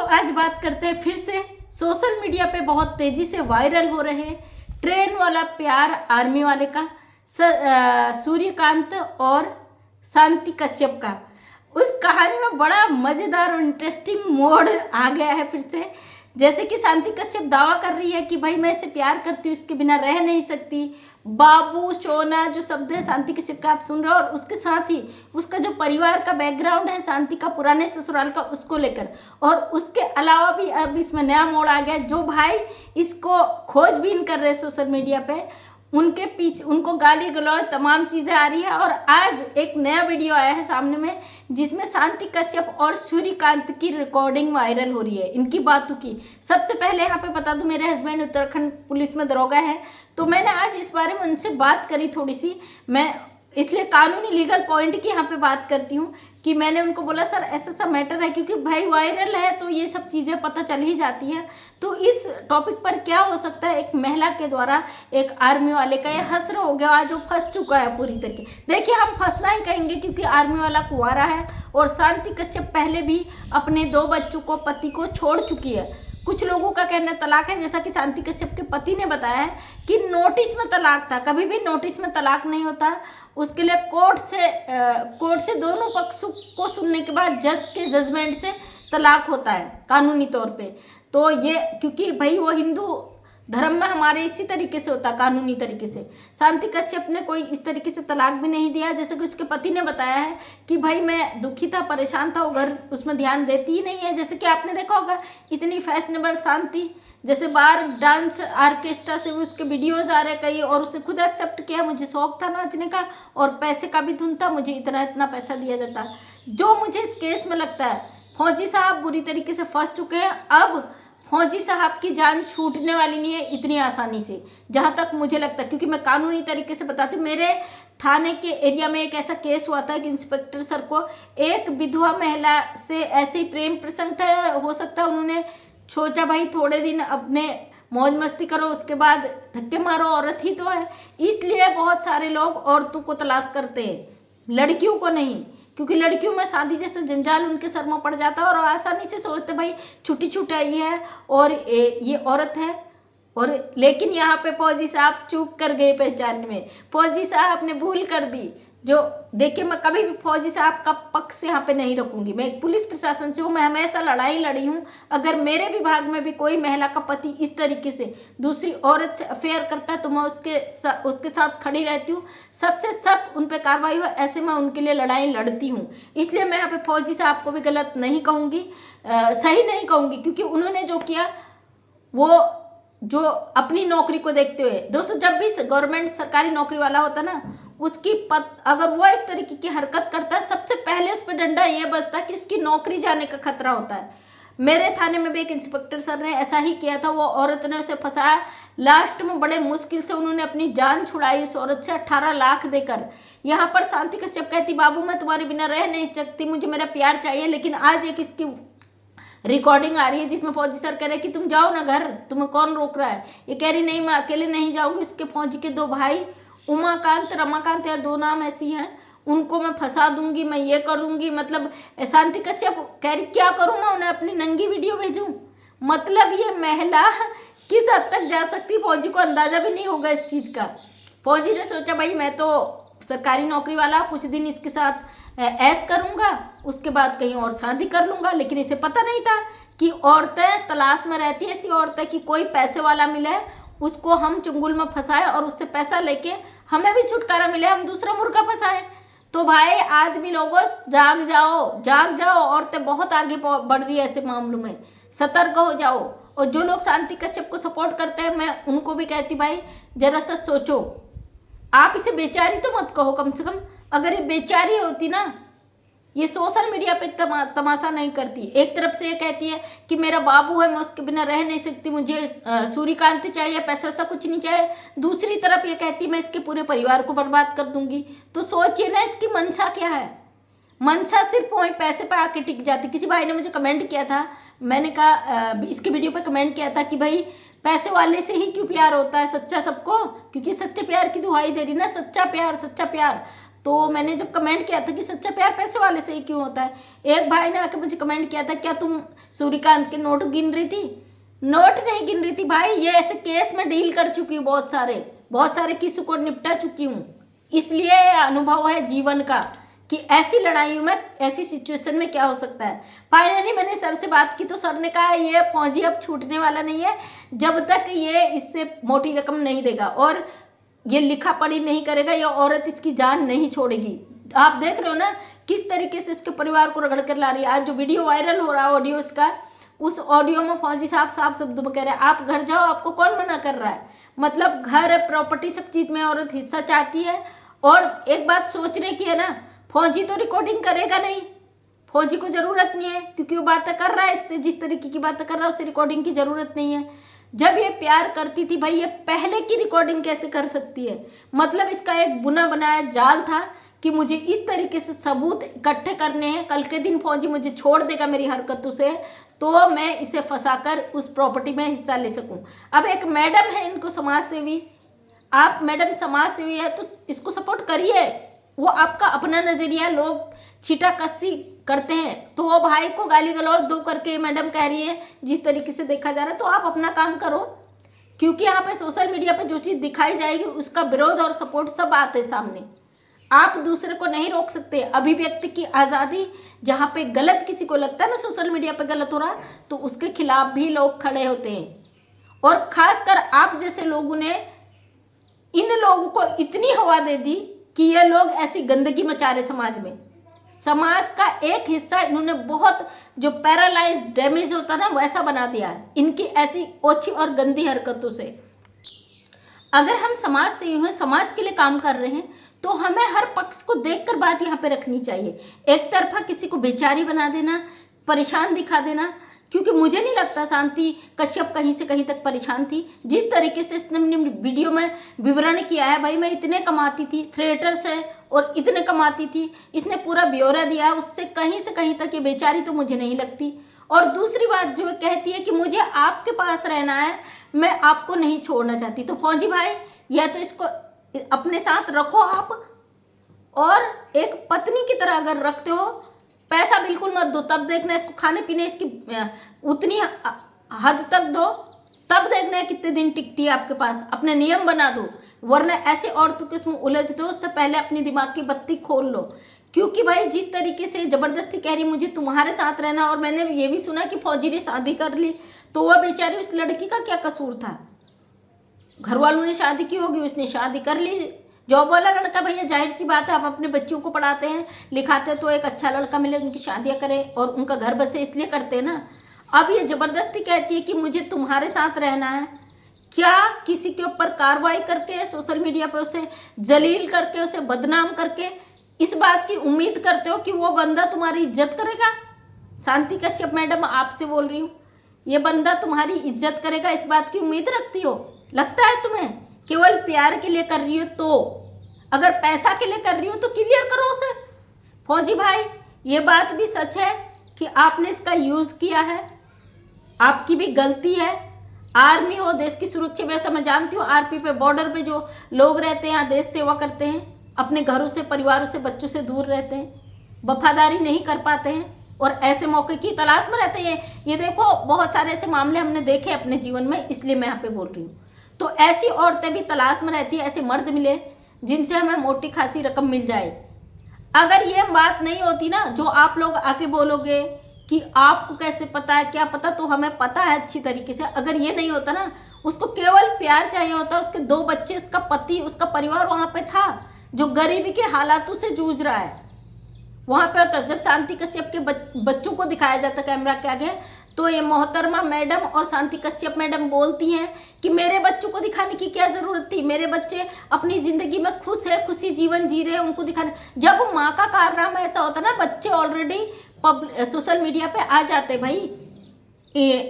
आज बात करते हैं फिर से सोशल मीडिया पे बहुत तेजी से वायरल हो रहे ट्रेन वाला प्यार आर्मी वाले का, सूर्यकांत और शांति कश्यप का। उस कहानी में बड़ा मज़ेदार और इंटरेस्टिंग मोड़ आ गया है फिर से। जैसे कि शांति कश्यप दावा कर रही है कि भाई मैं इसे प्यार करती हूँ, इसके बिना रह नहीं सकती। बाबू सोना जो शब्द है शांति कश्यप का आप सुन रहे हो, और उसके साथ ही उसका जो परिवार का बैकग्राउंड है शांति का पुराने ससुराल का, उसको लेकर। और उसके अलावा भी अब इसमें नया मोड़ आ गया। जो भाई इसको खोजबीन कर रहे हैं सोशल मीडिया पे, उनके पीछे उनको गाली गलौज तमाम चीज़ें आ रही है। और आज एक नया वीडियो आया है सामने में जिसमें शांति कश्यप और सूर्यकांत की रिकॉर्डिंग वायरल हो रही है, इनकी बातों की। सबसे पहले यहाँ पे बता दूं, मेरे हस्बैंड उत्तराखंड पुलिस में दरोगा है, तो मैंने आज इस बारे में उनसे बात करी थोड़ी सी। मैं इसलिए कानूनी लीगल पॉइंट की यहाँ पे बात करती हूँ कि मैंने उनको बोला सर ऐसा सा मैटर है, क्योंकि भाई वायरल है तो ये सब चीज़ें पता चल ही जाती हैं। तो इस टॉपिक पर क्या हो सकता है, एक महिला के द्वारा एक आर्मी वाले का ये हसर हो गया आज, वो फंस चुका है पूरी तरीके। देखिए हम फंसना ही कहेंगे क्योंकि आर्मी वाला कुंवारा है और शांति कश्यप पहले भी अपने 2 बच्चों को, पति को छोड़ चुकी है। कुछ लोगों का कहना तलाक है, जैसा कि शांति कश्यप के पति ने बताया है कि नोटिस में तलाक था। कभी भी नोटिस में तलाक नहीं होता, उसके लिए कोर्ट से दोनों पक्षों को सुनने के बाद जज के जजमेंट से तलाक होता है कानूनी तौर पे। तो ये क्योंकि भाई वो हिंदू धर्म में हमारे इसी तरीके से होता है, कानूनी तरीके से। शांति कश्यप ने कोई इस तरीके से तलाक भी नहीं दिया। जैसे कि उसके पति ने बताया है कि भाई मैं दुखी था, परेशान था, वो घर उसमें ध्यान देती ही नहीं है। जैसे कि आपने देखा होगा इतनी फैशनेबल शांति, जैसे बाहर डांस ऑर्केस्ट्रा से उसके वीडियोज़ आ रहे कई, और उसने खुद एक्सेप्ट किया मुझे शौक था नाचने का और पैसे का भी धुन था, मुझे इतना इतना पैसा दिया जाता। जो मुझे इस केस में लगता है फौजी साहब बुरी तरीके से फंस चुके हैं। अब फौजी साहब की जान छूटने वाली नहीं है इतनी आसानी से, जहाँ तक मुझे लगता है। क्योंकि मैं कानूनी तरीके से बताती हूँ, मेरे थाने के एरिया में एक ऐसा केस हुआ था कि इंस्पेक्टर सर को एक विधवा महिला से ऐसे ही प्रेम प्रसंग था, हो सकता है उन्होंने सोचा भाई थोड़े दिन अपने मौज मस्ती करो, उसके बाद धक्के मारो, औरत ही तो है। इसलिए बहुत सारे लोग औरतों को तलाश करते हैं, लड़कियों को नहीं, क्योंकि लड़कियों में शादी जैसा जंजाल उनके सर में पड़ जाता है और आसानी से सोचते भाई छुट्टी छुटाई है और ये औरत है। और लेकिन यहाँ पे फौजी साहब चूक कर गए पहचानने में। फौजी साहब ने भूल कर दी। जो देखिए मैं कभी भी फौजी साहब का पक्ष यहाँ पे नहीं रखूंगी, मैं एक पुलिस प्रशासन से हूँ, मैं हमेशा लड़ाई लड़ी हूँ। अगर मेरे विभाग में भी कोई महिला का पति इस तरीके से दूसरी औरत से अफेयर करता है तो मैं उसके साथ खड़ी रहती हूँ। सख्त से सख्त उन पर कार्रवाई हो, ऐसे मैं उनके लिए लड़ाई लड़ती हूँ। इसलिए मैं यहाँ पे फौजी साहब को भी गलत नहीं कहूँगी, सही नहीं कहूँगी, क्योंकि उन्होंने जो किया वो जो अपनी नौकरी को देखते हुए। दोस्तों जब भी गवर्नमेंट सरकारी नौकरी वाला होता ना, उसकी अगर वो इस तरीके की हरकत करता है, सबसे पहले उस पर डंडा ये बजता है कि उसकी नौकरी जाने का खतरा होता है। मेरे थाने में भी एक इंस्पेक्टर सर ने ऐसा ही किया था, वो औरत ने उसे फंसाया, लास्ट में बड़े मुश्किल से उन्होंने अपनी जान छुड़ाई उस औरत से 18 लाख देकर। यहाँ पर शांति कश्यप कहती बाबू मैं तुम्हारे बिना रह नहीं सकती, मुझे मेरा प्यार चाहिए। लेकिन आज एक इसकी रिकॉर्डिंग आ रही है जिसमें फौजी सर कह रहे हैं कि तुम जाओ ना घर, तुम्हें कौन रोक रहा है। ये कह रही नहीं मैं अकेले नहीं जाऊंगी, उसके फौजी के 2 भाई उमाकांत रमाकांत या 2 नाम ऐसी हैं, उनको मैं फंसा दूंगी, मैं ये करूंगी। मतलब शांति कश्यप कह रही क्या करूं मैं, उन्हें अपनी नंगी वीडियो भेजूं। मतलब ये महिला किस हद तक जा सकती, फौजी को अंदाजा भी नहीं होगा इस चीज़ का। फौजी ने सोचा भाई मैं तो सरकारी नौकरी वाला, कुछ दिन इसके साथ ऐश करूंगा, उसके बाद कहीं और शादी कर लूंगा। लेकिन इसे पता नहीं था कि औरतें तलाश में रहती है, ऐसी औरतें कि कोई पैसे वाला मिले, उसको हम चुंगल में फंसाए और उससे पैसा लेके हमें भी छुटकारा मिले, हम दूसरा मुर्गा फंसाए। तो भाई आदमी लोगों जाग जाओ, जाग जाओ, औरतें बहुत आगे बढ़ रही है ऐसे मामलों में, सतर्क हो जाओ। और जो लोग शांति कश्यप को सपोर्ट करते हैं, मैं उनको भी कहती भाई जरा सा सोचो, आप इसे बेचारी तो मत कहो। कम से कम अगर ये बेचारी होती ना, ये सोशल मीडिया पे तमाशा नहीं करती। एक तरफ से ये कहती है कि मेरा बाबू है, मैं उसके बिना रह नहीं सकती, मुझे सूर्यकांत चाहिए, पैसा वैसा कुछ नहीं चाहिए। दूसरी तरफ ये कहती है मैं इसके पूरे परिवार को बर्बाद कर दूंगी। तो सोचिए ना इसकी मंशा क्या है। मंशा सिर्फ वही पैसे पे आके टिक जाती। किसी भाई ने मुझे कमेंट किया था, मैंने कहा इसके वीडियो पे कमेंट किया था कि भाई पैसे वाले से ही क्यों प्यार होता है सच्चा सबको, क्योंकि सच्चे प्यार की दुहाई दे रही ना, सच्चा प्यार सच्चा प्यार। तो मैंने जब कमेंट किया था कि सच्चा प्यार पैसे वाले से ही क्यों होता है, एक भाई ने आके मुझे कमेंट किया था, क्या तुम सूर्यकांत के नोट गिन रही थी? नोट नहीं गिन रही थी भाई, ये ऐसे केस में डील कर चुकी हूँ, बहुत सारे केसों को निपटा चुकी हूँ, इसलिए अनुभव है जीवन का कि ऐसी लड़ाइयों में, ऐसी सिचुएशन में क्या हो सकता है। फाइनली मैंने सर से बात की तो सर ने कहा ये फौजी अब छूटने वाला नहीं है जब तक ये इससे मोटी रकम नहीं देगा और ये लिखा पढ़ी नहीं करेगा, ये औरत इसकी जान नहीं छोड़ेगी। आप देख रहे हो ना किस तरीके से उसके परिवार को रगड़ कर ला रही है। आज जो वीडियो वायरल हो रहा है ऑडियो इसका, उस ऑडियो में फौजी साहब साफ शब्दों में कह रहे हैं आप घर जाओ, आपको कौन मना कर रहा है। मतलब घर, प्रॉपर्टी, सब चीज में औरत हिस्सा चाहती है। और एक बात सोचने की है ना, फौजी तो रिकॉर्डिंग करेगा नहीं, फौजी को जरूरत नहीं है, क्योंकि वो बातें कर रहा है, इससे जिस तरीके की बातें कर रहा है उससे रिकॉर्डिंग की जरूरत नहीं है। जब ये प्यार करती थी भाई, ये पहले की रिकॉर्डिंग कैसे कर सकती है? मतलब इसका एक बुना बनाया जाल था कि मुझे इस तरीके से सबूत इकट्ठे करने हैं, कल के दिन फौजी मुझे छोड़ देगा मेरी हरकतों से, तो मैं इसे फंसाकर उस प्रॉपर्टी में हिस्सा ले सकूं। अब एक मैडम है इनको समाज सेवी, आप मैडम समाज सेवी है तो इसको सपोर्ट करिए, वो आपका अपना नजरिया, लोग छीटा कस्सी करते हैं तो वो भाई को गाली गलौज दो करके मैडम कह रही है जिस तरीके से देखा जा रहा है, तो आप अपना काम करो, क्योंकि यहाँ पे सोशल मीडिया पे जो चीज़ दिखाई जाएगी उसका विरोध और सपोर्ट सब आते सामने। आप दूसरे को नहीं रोक सकते, अभिव्यक्ति की आज़ादी, जहाँ पे गलत किसी को लगता है ना सोशल मीडिया पे गलत हो रहा तो उसके खिलाफ भी लोग खड़े होते हैं। और खासकर आप जैसे लोगों ने इन लोगों को इतनी हवा दे दी कि ये लोग ऐसी गंदगी मचा रहे समाज में। समाज का एक हिस्सा इन्होंने बहुत, जो पैरालाइज डैमेज होता ना वैसा बना दिया है इनकी ऐसी ओछी और गंदी हरकतों से। अगर हम समाज से यूं समाज के लिए काम कर रहे हैं तो हमें हर पक्ष को देखकर बात यहाँ पे रखनी चाहिए। एक तरफा किसी को बेचारी बना देना, परेशान दिखा देना, क्योंकि मुझे नहीं लगता शांति कश्यप कहीं से कहीं तक परेशान थी। जिस तरीके से इसने वीडियो में विवरण किया है, भाई मैं इतने कमाती थी थिएटर से और इतने कमाती थी, इसने पूरा ब्यौरा दिया, उससे कहीं से कहीं तक ये बेचारी तो मुझे नहीं लगती। और दूसरी बात जो कहती है कि मुझे आपके पास रहना है, मैं आपको नहीं छोड़ना चाहती। तो फौजी भाई या तो इसको अपने साथ रखो आप, और एक पत्नी की तरह अगर रखते हो, पैसा बिल्कुल मत दो, तब देखना इसको खाने पीने इसकी उतनी हद तक दो, तब देखना है कितने दिन टिकती है आपके पास। अपने नियम बना दो, वरना ऐसे औरतों के इसमें उलझ दो, उससे पहले अपनी दिमाग की बत्ती खोल लो। क्योंकि भाई जिस तरीके से जबरदस्ती कह रही मुझे तुम्हारे साथ रहना, और मैंने ये भी सुना कि फौजी ने शादी कर ली, तो वह बेचारी उस लड़की का क्या कसूर था? घर वालों ने शादी की होगी, उसने शादी कर ली, जॉब वाला लड़का, भैया जाहिर सी बात है आप अपने बच्चों को पढ़ाते हैं लिखाते हैं तो एक अच्छा लड़का मिले, उनकी शादियां करें और उनका घर बसे, इसलिए करते हैं ना। अब ये जबरदस्ती कहती है कि मुझे तुम्हारे साथ रहना है। क्या किसी के ऊपर कार्रवाई करके, सोशल मीडिया पे उसे जलील करके, उसे बदनाम करके इस बात की उम्मीद करते हो कि वो बंदा तुम्हारी इज्जत करेगा? शांति कश्यप मैडम आपसे बोल रही हूँ, ये बंदा तुम्हारी इज्जत करेगा, इस बात की उम्मीद रखती हो? लगता है तुम्हें केवल प्यार के लिए कर रही हो? तो अगर पैसा के लिए कर रही हो तो क्लियर करो उसे। फौजी भाई ये बात भी सच है कि आपने इसका यूज किया है, आपकी भी गलती है। आर्मी हो, देश की सुरक्षा व्यवस्था, मैं जानती हूँ आरपी पे, बॉर्डर पे जो लोग रहते हैं, यहाँ देश सेवा करते हैं, अपने घरों से, परिवारों से, बच्चों से दूर रहते हैं, वफादारी नहीं कर पाते हैं और ऐसे मौके की तलाश में रहते हैं। ये देखो बहुत सारे ऐसे मामले हमने देखे अपने जीवन में, इसलिए मैं यहाँ पे बोल रही हूँ। तो ऐसी औरतें भी तलाश में रहती है, ऐसे मर्द मिले जिनसे हमें मोटी खासी रकम मिल जाए। अगर ये बात नहीं होती ना, जो आप लोग आके बोलोगे कि आपको कैसे पता है, क्या पता, तो हमें पता है अच्छी तरीके से। अगर ये नहीं होता ना, उसको केवल प्यार चाहिए होता, उसके 2 बच्चे, उसका पति, उसका परिवार वहाँ पे था जो गरीबी के हालातों से जूझ रहा है, वहाँ पे होता। जब शांति कश्यप के बच्चों को दिखाया जाता कैमरा के आगे, तो ये मोहतरमा मैडम और शांति कश्यप मैडम बोलती हैं कि मेरे बच्चों को दिखाने की क्या ज़रूरत थी, मेरे बच्चे अपनी ज़िंदगी में खुश है, खुशी जीवन जी रहे हैं, उनको दिखाने। जब माँ का कारनामा ऐसा होता ना, बच्चे ऑलरेडी सोशल मीडिया पे आ जाते भाई,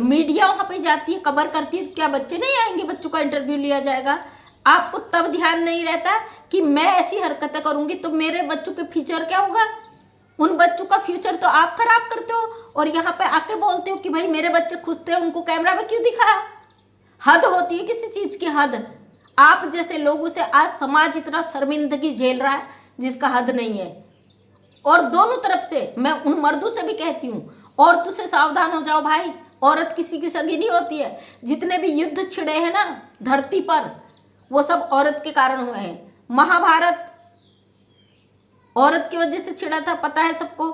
मीडिया वहाँ पे जाती है, कवर करती है, तो क्या बच्चे नहीं आएंगे? बच्चों का इंटरव्यू लिया जाएगा। आपको तब ध्यान नहीं रहता कि मैं ऐसी हरकतें करूँगी तो मेरे बच्चों के फ्यूचर क्या होगा? उन बच्चों का फ्यूचर तो आप खराब करते हो, और यहाँ पे आके बोलते हो कि भाई मेरे बच्चे खुश थे, उनको कैमरा में क्यों दिखाया? हद होती है किसी चीज़ की, हद। आप जैसे लोगों से आज समाज इतना शर्मिंदगी झेल रहा है, जिसका हद नहीं है। और दोनों तरफ से मैं उन मर्दों से भी कहती हूँ, औरतों से सावधान हो जाओ भाई, औरत किसी की सगी नहीं होती है। जितने भी युद्ध छिड़े हैं ना धरती पर, वो सब औरत के कारण हुए हैं। महाभारत औरत की वजह से छिड़ा था, पता है सबको।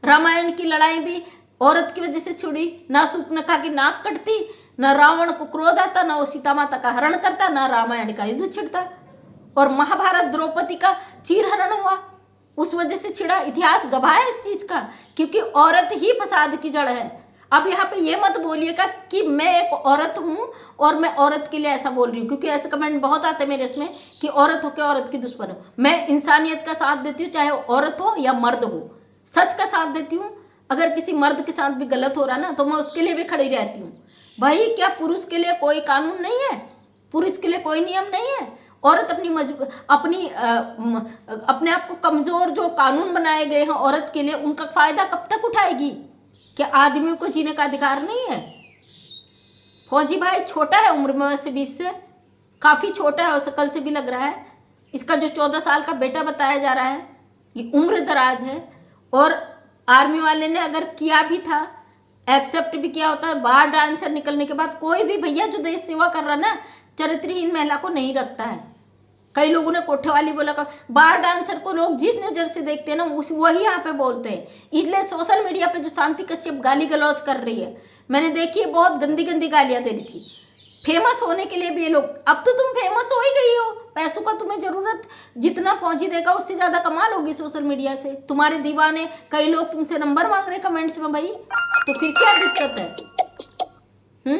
रामायण की लड़ाई भी औरत की वजह से छिड़ी। ना शूर्पणखा की नाक कटती, न रावण को क्रोध आता, न वो सीता माता का हरण करता, न रामायण का युद्ध छिड़ता। और महाभारत द्रौपदी का चीरहरण हुआ, उस वजह से छिड़ा। इतिहास गवाह है इस चीज का, क्योंकि औरत ही फसाद की जड़ है। अब यहाँ पे ये मत बोलिएगा कि मैं एक औरत हूँ और मैं औरत के लिए ऐसा बोल रही हूँ, क्योंकि ऐसे कमेंट बहुत आते हैं मेरे इसमें कि औरत हो के औरत की दुश्मन हो। मैं इंसानियत का साथ देती हूँ, चाहे औरत हो या मर्द हो, सच का साथ देती हूँ। अगर किसी मर्द के साथ भी गलत हो रहा ना तो मैं उसके लिए भी खड़ी रहती हूँ। भाई क्या पुरुष के लिए कोई कानून नहीं है? पुरुष के लिए कोई नियम नहीं है? औरत अपने आप को कमजोर जो कानून बनाए गए हैं औरत के लिए, उनका फायदा कब तक उठाएगी? क्या आदमियों को जीने का अधिकार नहीं है? फौजी भाई छोटा है उम्र में, वैसे 20 से काफ़ी छोटा है और शकल से भी लग रहा है। इसका जो 14 साल का बेटा बताया जा रहा है, ये उम्र दराज है। और आर्मी वाले ने अगर किया भी था, एक्सेप्ट भी किया होता है, बाहर डांसर निकलने के बाद कोई भी भैया जो देश सेवा कर रहा ना, चरित्रहीन महिला को नहीं रखता है। कई लोगों ने कोठे वाली बोला, बार डांसर को लोग जिस नज़र से देखते हैं ना वही यहाँ पे बोलते हैं। इसलिए सोशल मीडिया पे जो शांति कश्यप गाली गलौज कर रही है, मैंने देखी है, बहुत गंदी गंदी गालियाँ दे रही थी। फेमस होने के लिए भी ये लोग, अब तो तुम फेमस हो ही गई हो, पैसों का तुम्हें ज़रूरत, जितना फौजी देगा उससे ज़्यादा कमा लोगी सोशल मीडिया से। तुम्हारे दीवाने कई लोग तुमसे नंबर मांग रहे कमेंट्स में भाई, तो फिर क्या दिक्कत है?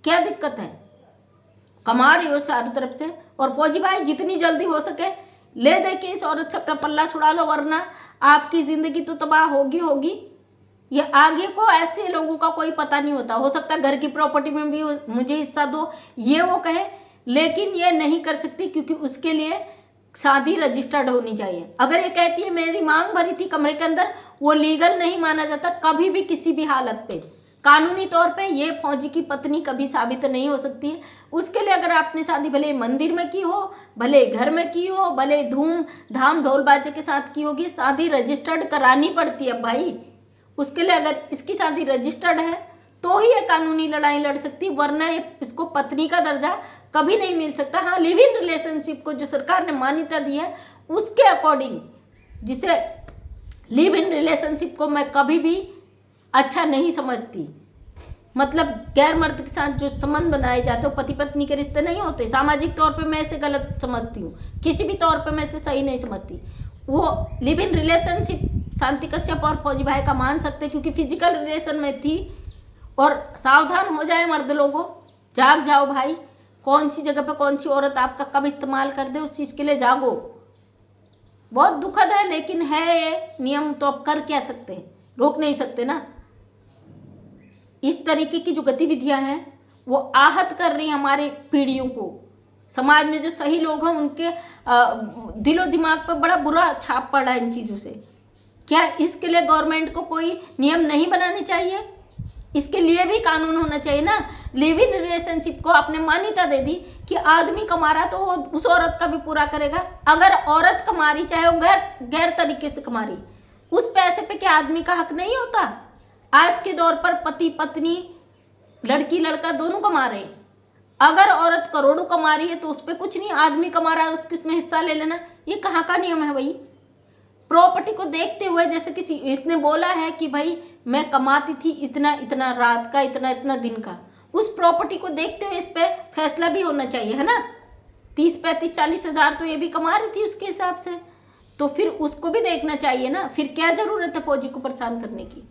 क्या दिक्कत है? कमा रही हो चारों तरफ से। और फौजी भाई जितनी जल्दी हो सके ले दे के इस औरत से अपना पल्ला छुड़ा लो, वरना आपकी ज़िंदगी तो तबाह होगी होगी। ये आगे को ऐसे लोगों का कोई पता नहीं होता। हो सकता है घर की प्रॉपर्टी में भी मुझे हिस्सा दो, ये वो कहे, लेकिन ये नहीं कर सकती, क्योंकि उसके लिए शादी रजिस्टर्ड होनी चाहिए। अगर ये कहती है मेरी मांग भरी थी कमरे के अंदर, वो लीगल नहीं माना जाता कभी भी, किसी भी हालत पे। कानूनी तौर पे ये फौजी की पत्नी कभी साबित नहीं हो सकती है। उसके लिए अगर आपने शादी भले मंदिर में की हो, भले घर में की हो, भले धूम धाम ढोल बाजे के साथ की होगी, शादी रजिस्टर्ड करानी पड़ती है भाई। उसके लिए अगर इसकी शादी रजिस्टर्ड है तो ही ये कानूनी लड़ाई लड़ सकती, वरना इसको पत्नी का दर्जा कभी नहीं मिल सकता। हाँ, लिव इन रिलेशनशिप को जो सरकार ने मान्यता दी है उसके अकॉर्डिंग, जिसे लिव इन रिलेशनशिप को मैं कभी भी अच्छा नहीं समझती। मतलब गैर मर्द के साथ जो संबंध बनाए जाते हो, पति पत्नी के रिश्ते नहीं होते। सामाजिक तौर पे मैं इसे गलत समझती हूँ, किसी भी तौर पे मैं इसे सही नहीं समझती। वो लिव इन रिलेशनशिप शांति कश्यप और फौजी भाई का मान सकते, क्योंकि फिजिकल रिलेशन में थी। और सावधान हो जाए मर्द लोगों, जाग जाओ भाई। कौन सी जगह पे कौन सी औरत आपका कब इस्तेमाल कर दे, उस चीज़ के लिए जागो। बहुत दुखद है, लेकिन है ये नियम, तो अब कर क्या सकते हैं, रोक नहीं सकते ना। इस तरीके की जो गतिविधियां हैं वो आहत कर रही हैं हमारे पीढ़ियों को। समाज में जो सही लोग हैं उनके दिलो दिमाग पर बड़ा बुरा छाप पड़ा है इन चीज़ों से। क्या इसके लिए गवर्नमेंट को कोई नियम नहीं बनाने चाहिए? इसके लिए भी कानून होना चाहिए ना। लिव इन रिलेशनशिप को आपने मान्यता दे दी कि आदमी कमा रहा तो वो उस औरत का भी पूरा करेगा। अगर औरत कमा रही, चाहे वो गैर तरीके से कमा रही, उस पैसे पे क्या आदमी का हक नहीं होता? आज के दौर पर पति पत्नी, लड़की लड़का दोनों कमा रहे हैं। अगर औरत करोड़ों कमा रही है तो उस पर कुछ नहीं, आदमी कमा रहा है उसके उसमें हिस्सा ले लेना, ये कहाँ का नियम है भाई? प्रॉपर्टी को देखते हुए, जैसे किसी इसने बोला है कि भाई मैं कमाती थी इतना इतना रात का, इतना इतना दिन का, उस प्रॉपर्टी को देखते हुए इस पर फैसला भी होना चाहिए, है ना। 30, 35, 40 हज़ार तो ये भी कमा रही थी उसके हिसाब से, तो फिर उसको भी देखना चाहिए ना। फिर क्या ज़रूरत है फौजी को परेशान करने की?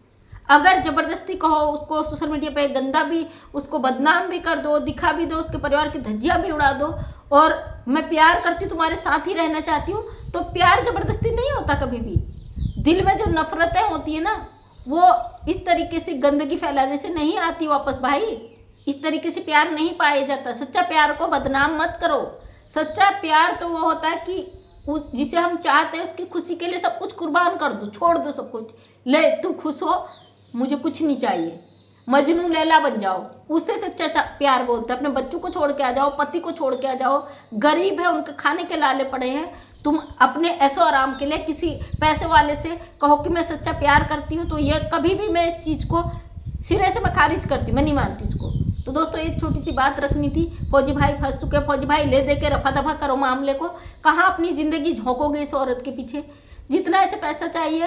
अगर ज़बरदस्ती कहो उसको, सोशल मीडिया पे गंदा भी, उसको बदनाम भी कर दो, दिखा भी दो, उसके परिवार की धज्जियाँ भी उड़ा दो, और मैं प्यार करती तुम्हारे साथ ही रहना चाहती हूँ, तो प्यार ज़बरदस्ती नहीं होता कभी भी। दिल में जो नफरतें होती है ना, वो इस तरीके से गंदगी फैलाने से नहीं आती वापस भाई। इस तरीके से प्यार नहीं पाया जाता। सच्चा प्यार को बदनाम मत करो। सच्चा प्यार तो वो होता है कि जिसे हम चाहते हैं उसकी खुशी के लिए सब कुछ कुर्बान कर दो, छोड़ दो सब कुछ, ले तुम खुश हो, मुझे कुछ नहीं चाहिए। मजनू लैला बन जाओ, उससे सच्चा प्यार बोलते हैं। अपने बच्चों को छोड़ के आ जाओ, पति को छोड़ के आ जाओ, गरीब है उनके खाने के लाले पड़े हैं, तुम अपने ऐसो आराम के लिए किसी पैसे वाले से कहो कि मैं सच्चा प्यार करती हूँ, तो ये कभी भी मैं इस चीज़ को सिरे से मैं खारिज करती हूँ, मैं नहीं मानती इसको। तो दोस्तों एक छोटी सी बात रखनी थी। फौजी भाई फंस चुके हैं, फौजी भाई ले दे के रफा दफा करो मामले को। कहाँ अपनी ज़िंदगी झोंकोगे इस औरत के पीछे, जितना ऐसे पैसा चाहिए।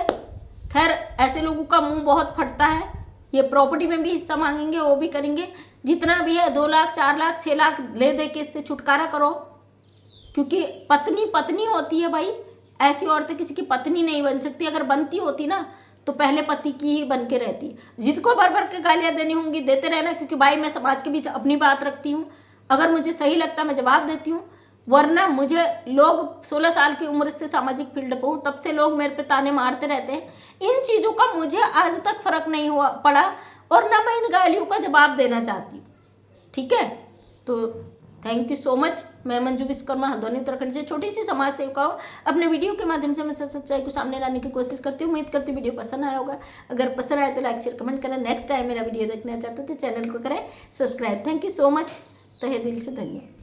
खैर ऐसे लोगों का मुंह बहुत फटता है, ये प्रॉपर्टी में भी हिस्सा मांगेंगे, वो भी करेंगे, जितना भी है 2 लाख 4 लाख 6 लाख ले दे के इससे छुटकारा करो। क्योंकि पत्नी पत्नी होती है भाई, ऐसी औरतें किसी की पत्नी नहीं बन सकती। अगर बनती होती ना तो पहले पति की ही बन के रहती। जिसको भर भर के गालियाँ देनी होंगी देते रहना, क्योंकि भाई मैं समाज के बीच अपनी बात रखती हूँ। अगर मुझे सही लगता मैं जवाब देती हूँ, वरना मुझे लोग 16 साल की उम्र से सामाजिक फील्ड पर हूँ, तब से लोग मेरे पे ताने मारते रहते हैं। इन चीज़ों का मुझे आज तक फर्क नहीं हुआ पड़ा, और ना मैं इन गालियों का जवाब देना चाहती हूँ। ठीक है, तो थैंक यू सो मच। मैं मंजू विश्वकर्मा, हल्द्वानी उत्तराखंड से छोटी सी समाज सेविका हूँ। अपने वीडियो के माध्यम से मैं सच्चाई को सामने लाने की कोशिश करती हूँ। उम्मीद करती हूँ वीडियो पसंद आया होगा। अगर पसंद आए तो लाइक शेयर कमेंट करें। नेक्स्ट टाइम मेरा वीडियो देखना चाहते तो चैनल को करें subscribe. Thank you so much, तहे दिल से धन्यवाद।